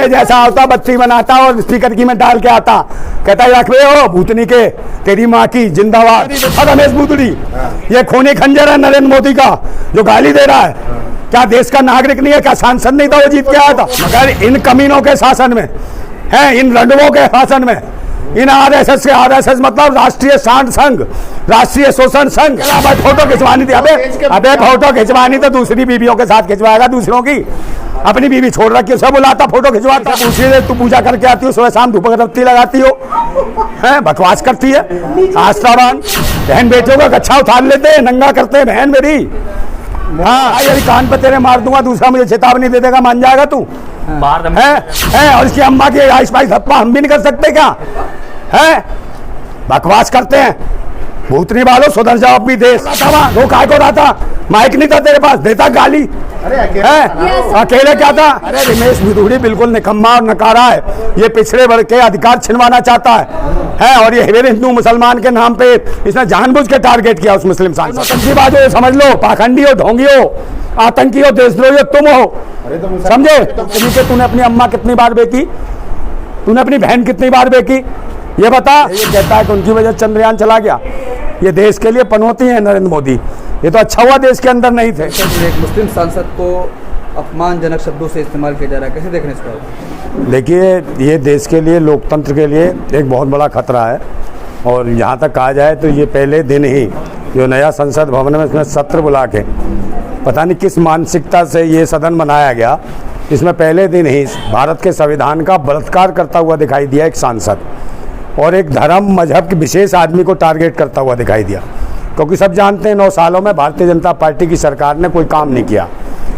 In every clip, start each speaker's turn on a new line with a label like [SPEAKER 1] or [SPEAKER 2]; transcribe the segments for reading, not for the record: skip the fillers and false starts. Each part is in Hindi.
[SPEAKER 1] तेरे जैसा होता, बत्ती बनाता और स्पीकर की में डाल के आता, कहता है रख हो भूतनी के तेरी माँ की जिंदाबाद। रमेश भूतड़ी ये खूनी खंजर है नरेंद्र मोदी का जो गाली दे रहा है। क्या देश का नागरिक नहीं है? क्या सांसद नहीं था वो जीत के आया था? मगर इन कमीनों के शासन में है, इन रंडवों के शासन में, इन आरएसएस के, आरएसएस मतलब राष्ट्रीय सांड संघ, राष्ट्रीय शोषण संघ। फोटो खिंचवानी थी, अबे फोटो खिंचवानी तो दूसरी बीवियों के साथ खिंचवाएगा, दूसरों की। अपनी बीवी छोड़ रखी है, सब बुलाता फोटो खिंचवाता। पूछिए तू पूजा करके आती हो, सुबह शाम धूप अगरबत्ती लगाती हो, हैं बकवास करती है। आस्थावान बहन बेटियों का गच्छा उतार लेते हैं, नंगा करते हैं बहन मेरी। हाँ यदि कान पे तेरे मार दूंगा, दूसरा मुझे चेतावनी दे देगा, मान जाएगा तू? है और इसकी अम्मा की आइस पाइस धप्पा हम भी नहीं कर सकते क्या? है बकवास करते हैं। भूतनी वालों सुधर जाओ अपनी देश। वो काय को रहा था, माइक नहीं था तेरे पास, देता गाली। अकेले क्या था? अरे रमेश भूतड़ी बिल्कुल निकम्मा और नकारा है, ये पिछड़े वर्ग के अधिकार छिनवाना चाहता है और ये हिंदू मुसलमान के नाम पे इसने जानबूझ के टारगेट किया उस मुस्लिम सांसद। बात हो समझ लो, पाखंडी हो, ढोंगी हो, आतंकी हो, देशद्रोही हो तुम हो, समझे? तूने अपनी अम्मा कितनी बार बेची, तूने अपनी बहन कितनी बार बेची, ये बता। ये कहता है कि उनकी वजह चंद्रयान चला गया। ये देश के लिए पनौती है नरेंद्र मोदी, ये तो अच्छा हुआ देश के अंदर नहीं थे।
[SPEAKER 2] एक मुस्लिम सांसद को अपमानजनक शब्दों से इस्तेमाल किया जा रहा है, कैसे देखने इसको?
[SPEAKER 1] देखिए ये देश के लिए, लोकतंत्र के लिए एक बहुत बड़ा खतरा है। और यहाँ तक कहा जाए तो ये पहले दिन ही जो नया संसद भवन में इसमें सत्र बुला के पता नहीं किस मानसिकता से ये सदन बनाया गया, इसमें पहले दिन ही भारत के संविधान का बलात्कार करता हुआ दिखाई दिया एक सांसद, और एक धर्म मजहब के विशेष आदमी को टारगेट करता हुआ दिखाई दिया। क्योंकि सब जानते हैं 9 सालों में भारतीय जनता पार्टी की सरकार ने कोई काम नहीं किया,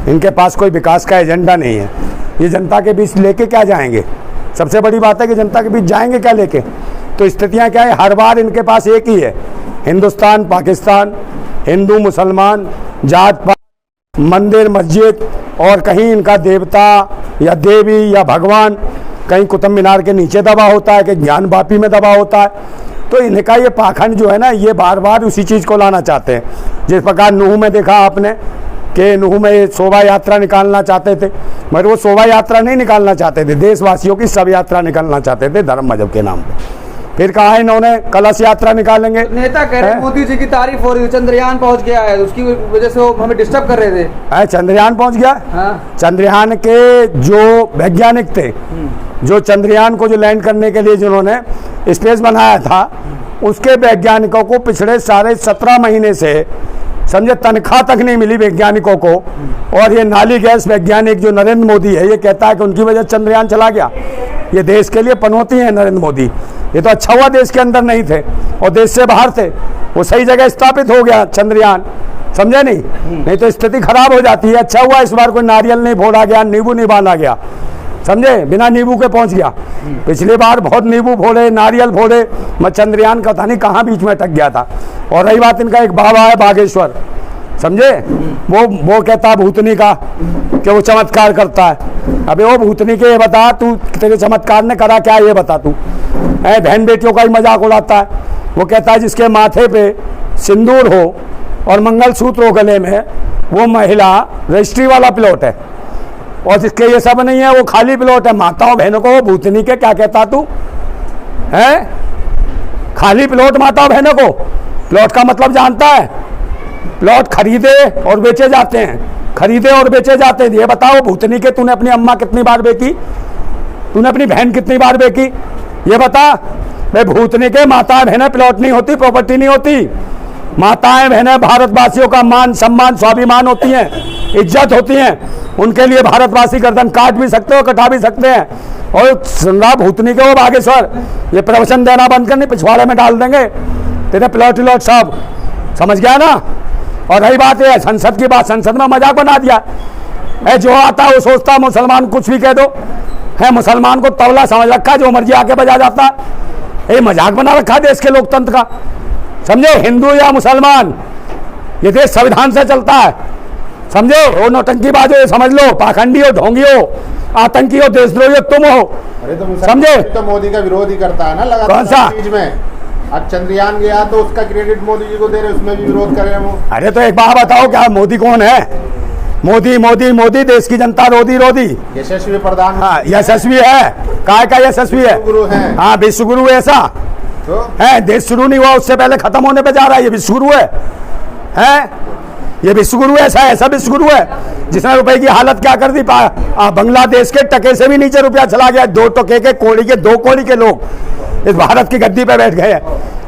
[SPEAKER 1] इनके पास कोई विकास का एजेंडा नहीं है। ये जनता के बीच लेके क्या जाएंगे? सबसे बड़ी बात है कि जनता के बीच जाएंगे क्या लेके? तो स्थितियाँ क्या है, हर बार इनके पास एक ही है, हिंदुस्तान पाकिस्तान, हिंदू मुसलमान, जात पात, मंदिर मस्जिद, और कहीं इनका देवता या देवी या भगवान कहीं कुतुब मीनार के नीचे दबा होता है, कि ज्ञान वापी में दबा होता है। तो इनका ये पाखंड जो है ना, ये बार बार उसी चीज़ को लाना चाहते हैं। जिस प्रकार नूह में देखा आपने कि नूह में शोभा यात्रा निकालना चाहते थे, मगर वो शोभा यात्रा नहीं निकालना चाहते थे, देशवासियों की सब यात्रा निकालना चाहते थे धर्म मजहब के नाम पे। फिर कहा इन्होंने कलश यात्रा निकालेंगे।
[SPEAKER 2] नेता कह रहे हैं मोदी जी की तारीफ हो रही है, चंद्रयान पहुंच गया है, उसकी वजह से वो हमें डिस्टर्ब कर रहे थे।
[SPEAKER 1] चंद्रयान पहुंच गया?
[SPEAKER 2] हाँ।
[SPEAKER 1] चंद्रयान के जो वैज्ञानिक थे, जो चंद्रयान को जो लैंड करने के लिए जिन्होंने स्पेस बनाया था, उसके वैज्ञानिकों को पिछले 17.5 महीने से समझे तनख्वाह तक नहीं मिली वैज्ञानिकों को। और ये नाली गैस वैज्ञानिक जो नरेंद्र मोदी है, ये कहता है कि उनकी वजह चंद्रयान चला गया। ये देश के लिए पनौती है नरेंद्र मोदी, ये तो अच्छा हुआ देश के अंदर नहीं थे और देश से बाहर थे, वो सही जगह स्थापित हो गया चंद्रयान, समझे नहीं तो स्थिति खराब हो जाती है। अच्छा हुआ इस बार कोई नारियल नहीं फोड़ा गया, नींबू नहीं बांधा गया, समझे, बिना नींबू के पहुंच गया। पिछली बार बहुत नींबू फोड़े, नारियल फोड़े, मैं चंद्रयान का था नहीं कहाँ बीच में अटक गया था। और रही बात इनका एक बाबा है बागेश्वर, समझे, वो कहता भूतनी का कि वो चमत्कार करता है। अबे वो भूतनी के ये बता, तू तेरे चमत्कार ने करा क्या, ये बता तू। बहन बेटियों का ही मजाक उड़ाता है। वो कहता है जिसके माथे पे सिंदूर हो और मंगलसूत्र हो गले में, वो महिला रजिस्ट्री वाला प्लॉट है, और जिसके ये सब नहीं है वो खाली प्लॉट है। माताओं बहनों को वो भूतनी के क्या कहता तू है? खाली प्लॉट माताओं बहनों को, प्लॉट का मतलब जानता है? प्लॉट खरीदे और बेचे जाते हैं, खरीदे और बेचे जाते हैं। ये बताओ भूतनी के, तूने अपनी अम्मा कितनी बार बेची, तूने अपनी बहन कितनी बार बेची, ये बता। भाई भूतनी के माताएं बहनें प्लॉट नहीं होती, प्रॉपर्टी नहीं होती। माताएं बहनें भारतवासियों का मान सम्मान स्वाभिमान होती हैं, इज्जत होती हैं। उनके लिए भारतवासी गर्दन काट भी सकते हो, कटा भी सकते हैं। और सुनरा भूतनी के वो बागेश्वर, ये प्रवचन देना बंद करने, पिछवाड़े में डाल देंगे तेरे प्लॉट व्लॉट सब, समझ गया ना। और रही बात है संसद की बात, संसद में मजाक बना दिया है। जो आता है वो सोचता है मुसलमान कुछ भी कह दो है, मुसलमान को तबला समझ रखा है, जो मर्जी आके बजा जाता है। ये मजाक बना रखा है देश के लोकतंत्र का, समझे। हिंदू या मुसलमान, ये देश संविधान से चलता है, समझे। वो नौटंकीबाज हो समझ लो, पाखंडी हो, ढोंगी हो, आतंकी हो, देशद्रोही हो तुम हो, समझे।
[SPEAKER 3] तो मोदी का विरोध ही करता है ना लगातार।
[SPEAKER 1] कौन सा?
[SPEAKER 3] बीच में अब चंद्रयान गया तो उसका क्रेडिट मोदी जी को दे रहे, उसमें भी विरोध कर रहे हैं वो।
[SPEAKER 1] अरे तो एक बात बताओ, क्या मोदी कौन है? मोदी मोदी मोदी, देश की जनता रोदी रोदी।
[SPEAKER 3] यशस्वी प्रधान।
[SPEAKER 1] हाँ यशस्वी है, काय का यशस्वी है?
[SPEAKER 3] विश्वगुरु है।
[SPEAKER 1] हाँ विश्वगुरु ऐसा
[SPEAKER 3] तो
[SPEAKER 1] है, देश शुरू नहीं हुआ उससे पहले खत्म होने पे जा रहा है, ये विश्वगुरु है? ये विश्वगुरु ऐसा विश्वगुरु है जिसने रुपए की हालत क्या कर दी। बांग्लादेश के टके से भी नीचे रुपया चला गया। 2 टके के कोड़ी के 2 कोड़ी के लोग इस भारत की गद्दी पे बैठ गए हैं।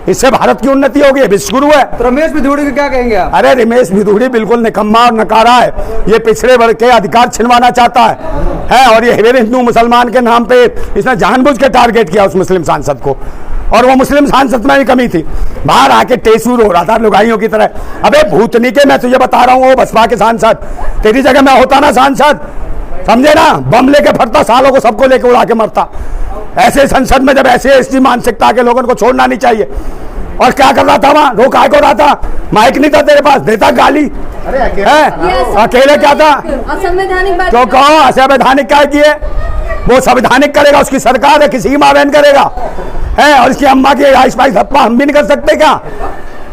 [SPEAKER 1] इससे भारत की उन्नति होगी, विश्वगुरु है।
[SPEAKER 2] तो रमेश बिधूड़ी को क्या कहेंगे आप?
[SPEAKER 1] अरे रमेश बिधूड़ी बिल्कुल निकम्मा और नकारा है। ये पिछड़े वर्ग के अधिकार छिनवाना चाहता है और ये हिंदू हिंदू मुसलमान के नाम पे इसने जानबूझ के टारगेट किया उस मुस्लिम सांसद को। और वो मुस्लिम सांसद में भी कमी थी, बाहर आके टेसूर हो रहा था लुगाइयों की तरह। अबे भूतनी के, मैं तुझे बता रहा हूँ, वो बसपा के सांसद, तेरी जगह मैं होता ना सांसद, समझे ना, बम लेके फटता, सालों को सबको लेके उड़ा के मरता। ऐसे संसद में जब ऐसी मानसिकता के लोगों को छोड़ना नहीं चाहिए। और क्या कर रहा था वहां, रो काय को रहा था? माइक नहीं था तेरे पास, देता गाली।
[SPEAKER 3] अरे
[SPEAKER 1] अकेले क्या था?
[SPEAKER 2] असंवैधानिक बात
[SPEAKER 1] तो कहो असंवैधानिक क्या किए? वो संवैधानिक करेगा, उसकी सरकार है, किसी की मां बहन करेगा है। और इसकी अम्मा की आइस पाइस धप्पा हम भी नहीं कर सकते क्या?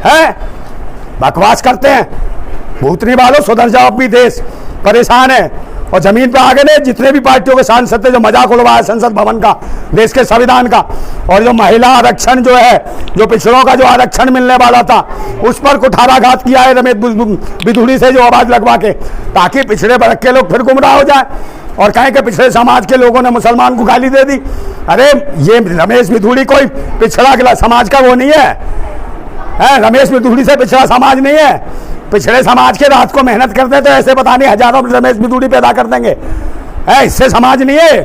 [SPEAKER 1] है बकवास करते हैं। भूतनी वालों सुधर जाओ, अपनी देश परेशान है। और जमीन पे आगे ने जितने भी पार्टियों के सांसद थे जो मजाक उड़वाया संसद भवन का, देश के संविधान का, और जो महिला आरक्षण जो है, जो पिछड़ों का जो आरक्षण मिलने वाला था, उस पर कुठाराघात किया है रमेश बिधूड़ी से जो आवाज लगवा के, ताकि पिछड़े वर्ग के लोग फिर गुमराह हो जाए और कहें कि पिछड़े समाज के लोगों ने मुसलमान को गाली दे दी। अरे ये रमेश बिधूड़ी कोई पिछड़ा समाज का वो नहीं है, रमेश बिधूड़ी से पिछड़ा समाज नहीं है। पिछड़े समाज के रात को मेहनत करते तो ऐसे पता नहीं हजारों रमेश बिधूड़ी पैदा कर देंगे। इससे समाज नहीं है,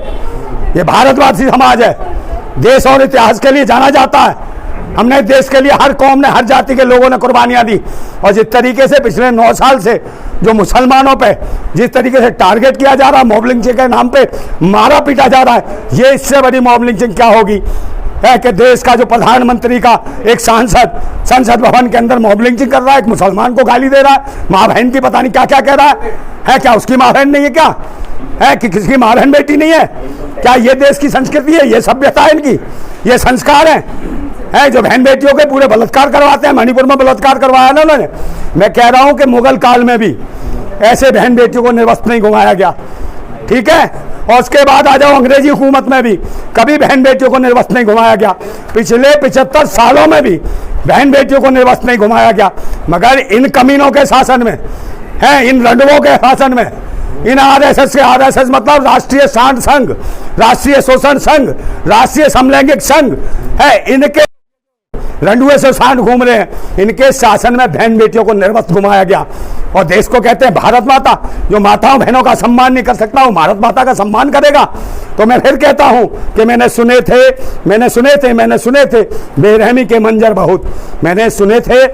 [SPEAKER 1] ये भारतवासी समाज है। देश और इतिहास के लिए जाना जाता है। हमने देश के लिए, हर कौम ने, हर जाति के लोगों ने कुर्बानियां दी। और जिस तरीके से पिछले 9 साल से जो मुसलमानों पे जिस तरीके से टारगेट किया जा रहा है, मॉब लिंचिंग के नाम पे मारा पीटा जा रहा है, ये इससे बड़ी मॉब लिंचिंग क्या होगी? है कि देश का जो प्रधानमंत्री का एक सांसद संसद भवन के अंदर मॉब लिंचिंग कर रहा है, एक मुसलमान को गाली दे रहा है, माँ बहन की पता नहीं क्या क्या कह रहा है। क्या उसकी माँ बहन नहीं है क्या? है कि किसकी माँ बहन बेटी नहीं है क्या? ये देश की संस्कृति है, ये सभ्यता है इनकी, ये संस्कार है जो बहन बेटियों के पूरे बलात्कार करवाते हैं। मणिपुर में बलात्कार करवाया ना उन्होंने। मैं कह रहा हूं कि मुगल काल में भी ऐसे बहन बेटियों को निर्वस्त्र नहीं घुमाया गया, ठीक है? और उसके बाद आ जाओ अंग्रेजी हुकूमत में भी कभी बहन बेटियों को निर्वस्त्र नहीं घुमाया गया। पिछले 75 सालों में भी बहन बेटियों को निर्वस्त्र नहीं घुमाया गया। मगर इन कमीनों के शासन में है, इन रंडवों के शासन में, इन आरएसएस के, आरएसएस मतलब राष्ट्रीय सांड संघ, राष्ट्रीय शोषण संघ, राष्ट्रीय समलैंगिक संघ है, इनके रंडुए से सांड घूम रहे हैं। इनके शासन में बहन बेटियों को निर्वस्त्र घुमाया गया। और देश को कहते हैं भारत माता। जो माताओं बहनों का सम्मान नहीं कर सकता वो भारत माता का सम्मान करेगा? तो मैं फिर कहता हूं कि मैंने सुने थे बेरहमी के मंजर बहुत, मैंने सुने थे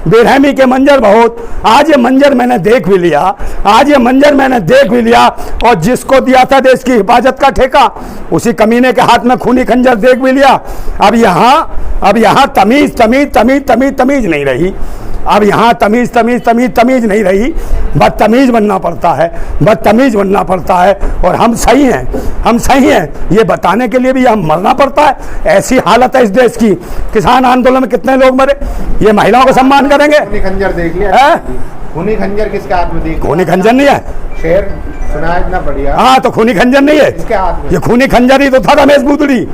[SPEAKER 1] बेरहमी के मंजर बहुत। आज ये मंजर मैंने देख भी लिया, और जिसको दिया था देश की हिफाजत का ठेका, उसी कमीने के हाथ में खूनी खंजर देख भी लिया। अब यहाँ तमीज नहीं रही। अब यहाँ तमीज नहीं रही। बदतमीज बनना पड़ता है। और हम सही हैं ये बताने के लिए भी हम मरना पड़ता है। ऐसी हालत है इस देश की। किसान आंदोलन में कितने लोग मरे? ये महिलाओं का सम्मान करेंगे?
[SPEAKER 3] खंजर देख लिया? खूनी खंजर किसके हाथ में?
[SPEAKER 1] खूनी खंजर नहीं है,
[SPEAKER 3] शेर सुना इतना बढ़िया।
[SPEAKER 1] हाँ, तो खूनी खंजर नहीं है
[SPEAKER 3] इसके हाथ में।
[SPEAKER 1] ये खूनी खंजर ही तो था रमेश बिधूड़ी।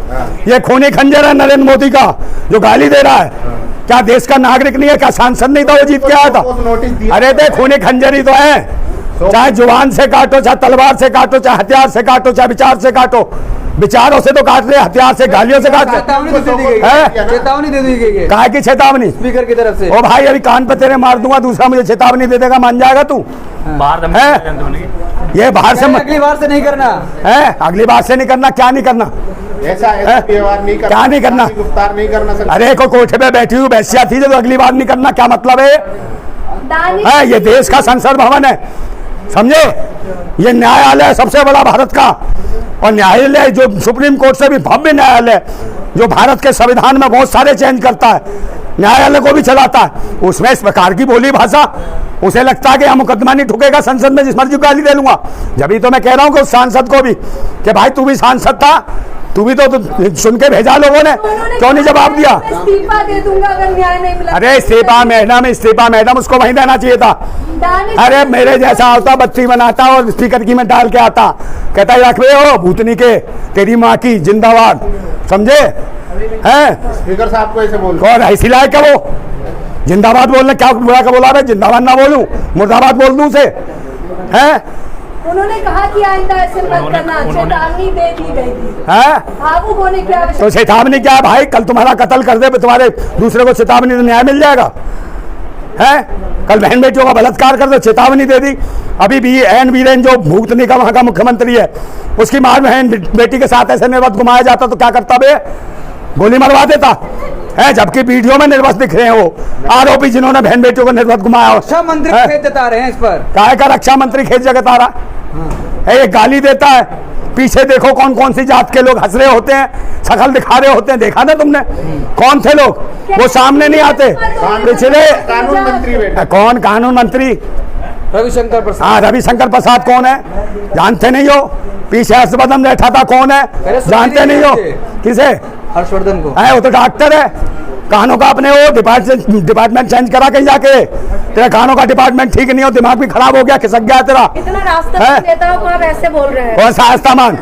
[SPEAKER 1] ये खूनी खंजर है नरेंद्र मोदी का जो गाली दे रहा है। क्या देश का नागरिक नहीं है? क्या सांसद नहीं था वो जीत के आया था? अरे दे खूनी खंजर ही तो है। चाहे जुबान से काटो, चाहे तलवार से काटो, चाहे हथियार से काटो, चाहे विचार से काटो। विचारों से तो काट रहे, हथियार से, गालियों से काट रहे।
[SPEAKER 2] चेतावनी दे दी गई है।
[SPEAKER 1] काहे की चेतावनी?
[SPEAKER 2] स्पीकर की तरफ से।
[SPEAKER 1] ओ भाई अभी कान पे तेरे मार दूंगा, दूसरा मुझे चेतावनी दे देगा, मान जाएगा तू? ये बाहर से
[SPEAKER 2] अगली बार से नहीं करना
[SPEAKER 1] है। अगली बार से नहीं करना। क्या नहीं करना?
[SPEAKER 3] ऐसा व्यवहार नहीं करना।
[SPEAKER 1] क्या नहीं करना?
[SPEAKER 3] गिरफ्तार नहीं करना सकता।
[SPEAKER 1] अरे कोई कोठे पे बैठी हुई बैसिया थी जो अगली बार नहीं करना, क्या मतलब है? ये देश का संसद भवन है, समझे? ये न्यायालय है सबसे बड़ा भारत का। और न्यायालय जो सुप्रीम कोर्ट से भी भव्य न्यायालय, जो भारत के संविधान में बहुत सारे चेंज करता है, न्यायालय को भी चलाता है, उसमें इस प्रकार की बोली भाषा, उसे लगता है कि यह मुकदमा नहीं ठुकेगा, संसद में जिस मर्जी गाली दे लूंगा। जब ही तो मैं कह रहा हूं कि उस सांसद को भी कि भाई तू भी सांसद था, तू भी तो सुन के भेजा लोगों ने, क्यों नहीं जवाब दिया?
[SPEAKER 4] इस्तीफा दे दूंगा अगर न्याय नहीं मिला।
[SPEAKER 1] अरे इस्तीफा मैडम उसको वहीं देना चाहिए था। अरे मेरे जैसा होता, बत्ती बनाता और स्पीकर की में डाल के आता, कहता है रख हो भूतनी के तेरी माँ की जिंदाबाद, समझे हैं?
[SPEAKER 3] स्पीकर साहब को ऐसे बोल
[SPEAKER 1] कौन ऐसी लायक है वो जिंदाबाद बोलने? क्या बुरा का बोला? जिंदाबाद ना बोलूं, मुर्दाबाद बोल दूं उसे, हैं?
[SPEAKER 4] उन्होंने कहा कि आइंदा ऐसे मत करना, चेतावनी दे दी गई थी। भावुक होने की आवश्यकता।
[SPEAKER 1] तो चेतावनी क्या है भाई? कल तुम्हारा कत्ल कर दे, तुम्हारे दूसरे को चेतावनी तो न्याय मिल जाएगा, है? कल बहन बेटियों का बलात्कार कर दो, चेतावनी दे दी। अभी भी एन वीरेन जो भूतनी का वहां का मुख्यमंत्री है, उसकी मां बहन बेटी के साथ ऐसे निर्वत घुमाया जाता तो क्या करता बे? गोली मरवा देता है। जबकि वीडियो में निर्वत दिख रहे हैं वो आरोपी जिन्होंने बहन बेटियों को निर्वत घुमाया।
[SPEAKER 2] रक्षा मंत्री खेत जता रहे हैं इस पर।
[SPEAKER 1] काय का रक्षा मंत्री खेत जता रहा है? ये गाली देता है। पीछे देखो कौन कौन सी जात के लोग हंस रहे होते हैं, शकल दिखा रहे होते हैं, देखा ना तुमने? कौन थे लोग? वो सामने नहीं आते। पिछले
[SPEAKER 3] कानून मंत्री बैठे।
[SPEAKER 1] कौन कानून मंत्री?
[SPEAKER 2] रविशंकर प्रसाद।
[SPEAKER 1] हाँ, रविशंकर प्रसाद कौन है? जानते नहीं हो? पीछे हर्षवर्धन बैठा था, कौन है? जानते नहीं हो? किसे?
[SPEAKER 2] हर्षवर्धन को।
[SPEAKER 1] है वो तो डॉक्टर है। कानों का अपने वो डिपार्टमेंट चेंज करा कहीं जाके। तेरे कानों का डिपार्टमेंट ठीक नहीं हो, दिमाग भी खराब हो गया, खिसक गया तेरा।
[SPEAKER 4] इतना रास्ता नेताओं को आप ऐसे बोल रहे हैं।
[SPEAKER 1] कौन सा रास्ता मान?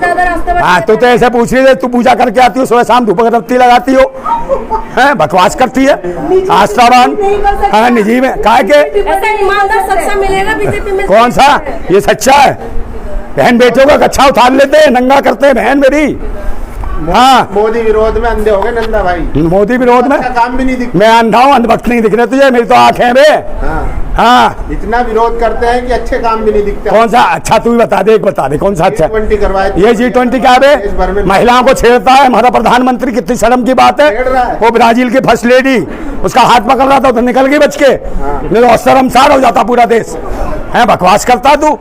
[SPEAKER 1] हाँ, तू तो ऐसे पूछ रही है, तू पूजा करके आती हो, सुबह शाम धूप अगरबत्ती लगाती हो, है बकवास करती है। आस्थावान हाँ, निजी में काय के?
[SPEAKER 4] ऐसा ईमानदार सच्चा मिलेगा बीजेपी में?
[SPEAKER 1] कौन सा? ये सच्चा है। बहन बेटियों का कच्छा उतार लेते हैं, नंगा करते हैं बहन मेरी। हाँ,
[SPEAKER 3] मोदी विरोध में अंधे हो गए नंदा भाई।
[SPEAKER 1] मोदी विरोध में
[SPEAKER 3] अच्छा काम भी नहीं दिखता।
[SPEAKER 1] मैं अंधा हूँ, अंधभक्त नहीं दिख रहे तुझे? मेरी तो आंखें हैं बे।
[SPEAKER 3] हाँ,
[SPEAKER 1] हाँ,
[SPEAKER 3] इतना विरोध करते हैं कि अच्छे काम भी नहीं दिखते।
[SPEAKER 1] कौन सा अच्छा? तू भी बता दे, एक बता दे कौन सा अच्छा?
[SPEAKER 3] G20 करवाए थे।
[SPEAKER 1] ये G20 क्या है
[SPEAKER 3] देश भर
[SPEAKER 1] बे?
[SPEAKER 3] में
[SPEAKER 1] महिलाओं को छेड़ता है हमारा प्रधानमंत्री, कितनी शर्म की बात है।
[SPEAKER 3] छेड़ रहा है।
[SPEAKER 1] वो ब्राजील की फर्स्ट लेडी, उसका हाथ पकड़ रहा था तो निकल गई बच के। नहीं तो शर्मसार हो जाता पूरा देश। है बकवास करता तू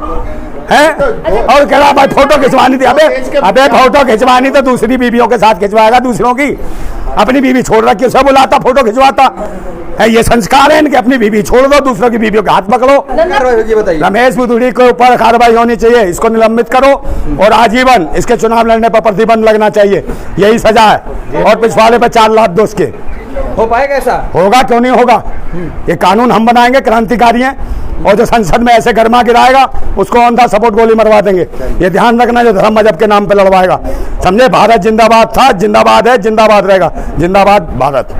[SPEAKER 1] है? और कह रहा भाई फोटो खिंचवानी थी। अबे फोटो खिंचवानी तो दूसरी बीवियों के साथ खिंचवाएगा, दूसरों की। अपनी बीवी छोड़ रखी, उसे बुलाता, फोटो खिंचवाता है। ये संस्कार है इनके? अपनी बीवी छोड़ दो, दूसरों की बीवियों के हाथ पकड़ो।
[SPEAKER 2] बताइए।
[SPEAKER 1] रमेश बुदुड़ी के ऊपर कार्रवाई होनी चाहिए, इसको निलंबित करो और आजीवन इसके चुनाव लड़ने पर प्रतिबंध लगना चाहिए, यही सजा है। और पिछवाड़े पर 4 लाख दो उसके।
[SPEAKER 2] हो पाएगा ऐसा?
[SPEAKER 1] होगा, क्यों नहीं होगा? ये कानून हम बनाएंगे, क्रांतिकारी हैं, और जो संसद में ऐसे गरमा गिराएगा उसको ऑन द सपोर्ट गोली मरवा देंगे। ये ध्यान रखना, जो धर्म मजहब के नाम पे लड़वाएगा, समझे? भारत जिंदाबाद था, जिंदाबाद है, जिंदाबाद रहेगा। जिंदाबाद भारत।